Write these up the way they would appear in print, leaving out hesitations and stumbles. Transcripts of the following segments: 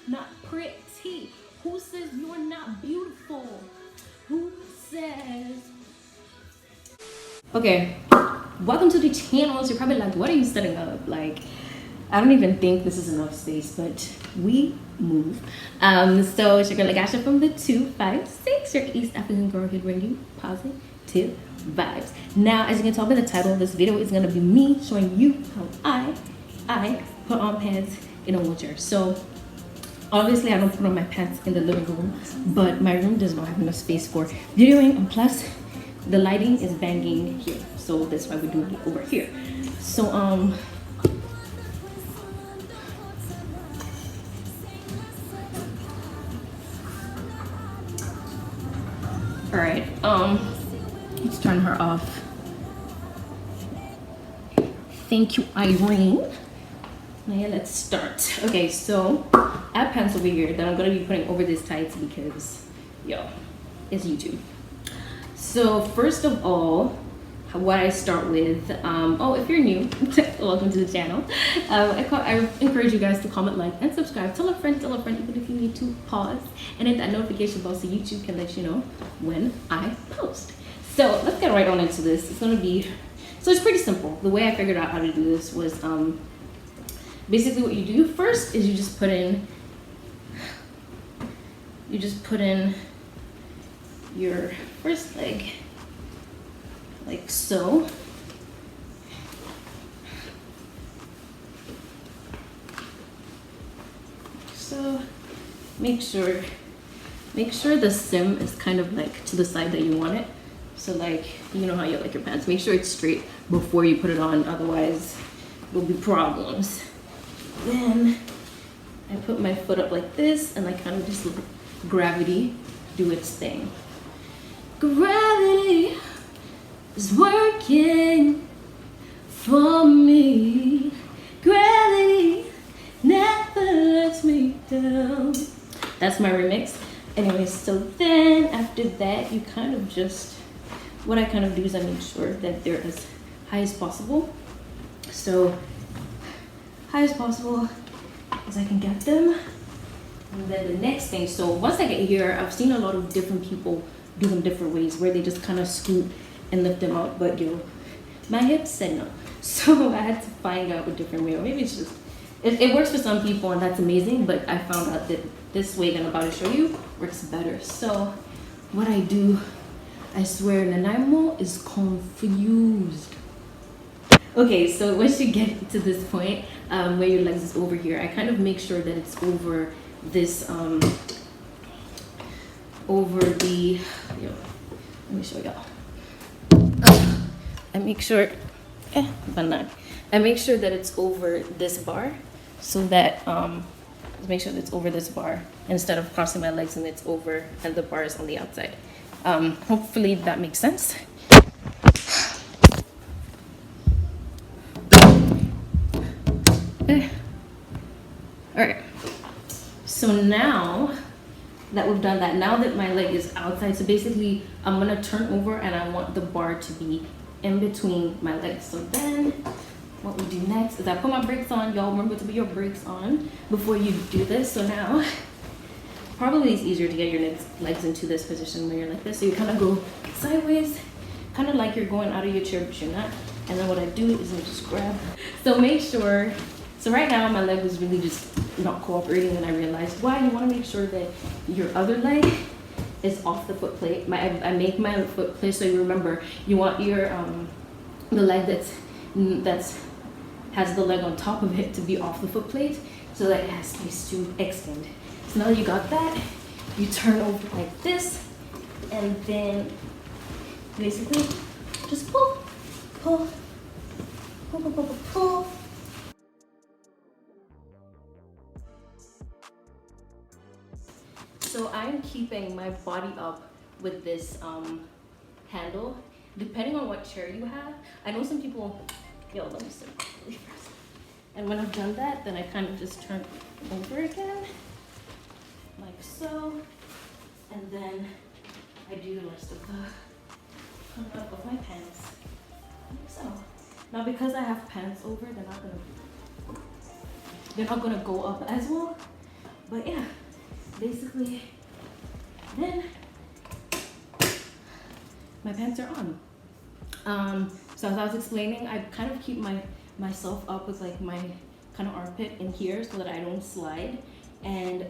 not pretty? Who says you're not beautiful? Who says? Okay, welcome to the channel. So you're probably like, what are you setting up? Like, I don't even think this is enough space, but we move. So it's your girl Lagasha from the 256, your East African girl here bringing you positive vibes. Now, as you can tell by the title of this video, is gonna be me showing you how I put on pants in a wheelchair. So obviously I don't put on my pants in the living room, but my room does not have enough space for videoing, and plus the lighting is banging here. So that's why we're doing it over here. So all right, let's turn her off. Thank you, Irene. Now yeah, let's start. Okay, so I have pants over here that I'm gonna be putting over this tights because, yo, it's YouTube. So first of all, what I start with, oh, if you're new, welcome to the channel. I encourage you guys to comment, like, and subscribe. Tell a friend, even if you need to pause and hit that notification bell so YouTube can let you know when I post. So let's get right on into this. It's gonna be, so it's pretty simple. The way I figured out how to do this was, basically what you do first is you just put in your first leg, like so. So make sure the seam is kind of like to the side that you want it. So like, you know how you like your pants, make sure it's straight before you put it on, otherwise there'll be problems. Then I put my foot up like this and I kind of just let gravity do its thing. Gravity is working for me. Gravity never lets me down. That's my remix. Anyway, so then after that, you kind of just, what I kind of do is I make sure that they're as high as possible. So high as possible as I can get them. And then the next thing, so once I get here, I've seen a lot of different people do them different ways where they just kind of scoot and lift them out, but yo, my hips said no. So I had to find out a different way, or maybe it's just, it works for some people and that's amazing, but I found out that this way that I'm about to show you works better. So what I do, I swear, Nanaimo is confused. Okay, so once you get to this point where your legs is over here, I kind of make sure that it's over this, over the, yo, let me show y'all. I make sure, I make sure that it's over this bar, so that, make sure that it's over this bar instead of crossing my legs and it's over and the bar is on the outside. Hopefully that makes sense. All right, so now that we've done that, now that my leg is outside, so basically I'm gonna turn over and I want the bar to be in between my legs. So then what we do next is I put my brakes on. Y'all remember to put your brakes on before you do this. So now probably it's easier to get your legs into this position when you're like this, so you kind of go sideways, kind of like you're going out of your chair but you're not. And then what I do is I just grab, so make sure, so right now my leg was really just not cooperating, and I realized why. You want to make sure that your other leg is off the foot plate. I make my foot plate, so you remember you want your the leg that's has the leg on top of it to be off the foot plate, so that it has space to extend. So now that you got that, you turn over like this, and then basically just pull, pull, pull, pull, pull, pull. So I'm keeping my body up with this handle, depending on what chair you have. I know some people, yo, let me sit properly first. And when I've done that, then I kind of just turn over again, like so. And then I do the rest of the put up of my pants, like so. Now because I have pants over, they're not gonna go up as well. But yeah, basically, then my pants are on. So as I was explaining, I kind of keep myself up with like my kind of armpit in here so that I don't slide. And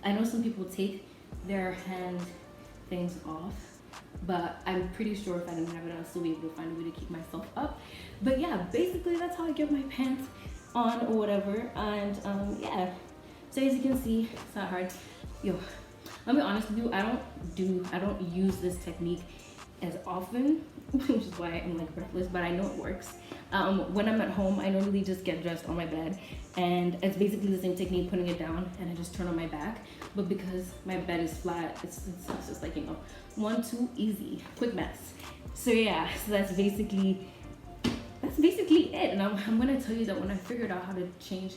I know some people take their hand things off, but I'm pretty sure if I didn't have it, I'll still be able to find a way to keep myself up. But yeah, basically that's how I get my pants on or whatever. And yeah, so as you can see, it's not hard. Yo, I'll be honest with you, I don't use this technique as often, which is why I'm like breathless, but I know it works. When I'm at home, I normally just get dressed on my bed, and it's basically the same technique, putting it down, and I just turn on my back. But because my bed is flat, it's just like, you know, 1, 2, easy, quick maths. So yeah, so that's basically it. And I'm gonna tell you that when I figured out how to change,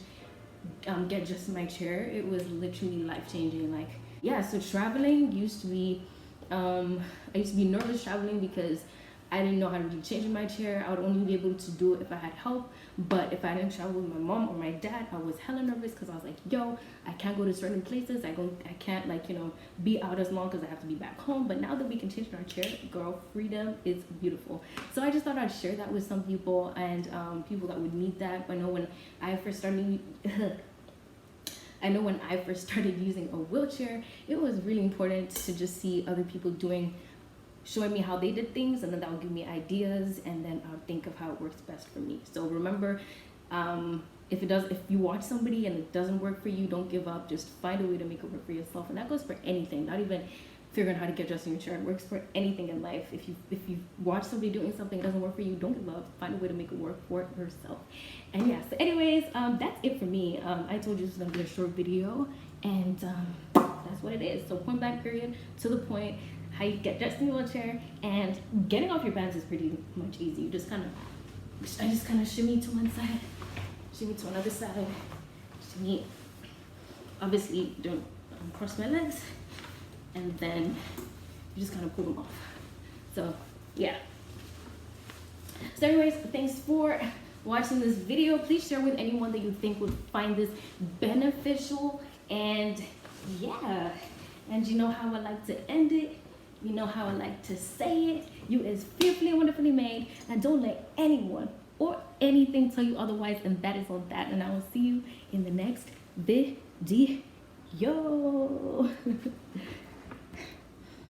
get just my chair, it was literally life changing. Like, yeah, so traveling used to be, I used to be nervous traveling because I didn't know how to really change my chair. I would only be able to do it if I had help. But if I didn't travel with my mom or my dad, I was hella nervous because I was like, yo, I can't go to certain places. I can't, like, you know, be out as long because I have to be back home. But now that we can change our chair, girl, freedom is beautiful. So I just thought I'd share that with some people, and people that would need that. I know when I first started using a wheelchair, it was really important to just see other people showing me how they did things, and then that would give me ideas, and then I'll think of how it works best for me. So remember, if you watch somebody and it doesn't work for you, don't give up. Just find a way to make it work for yourself, and that goes for anything. Not even figuring how to get dressed in your chair. It works for anything in life. If you watch somebody doing something that doesn't work for you, don't give up. Find a way to make it work for yourself. And yeah, so anyways, that's it for me. I told you this was gonna be a short video, and that's what it is. So point blank period, to the point. How you get dressed in your wheelchair, and getting off your pants is pretty much easy. I just kind of shimmy to one side, shimmy to another side, shimmy. Obviously, don't cross my legs, and then you just kind of pull them off. So yeah. So anyways, thanks for watching this video. Please share with anyone that you think would find this beneficial, and yeah, and you know how I like to end it. You know how I like to say it. You is fearfully and wonderfully made, and don't let anyone or anything tell you otherwise, and that is on that. And I will see you in the next video.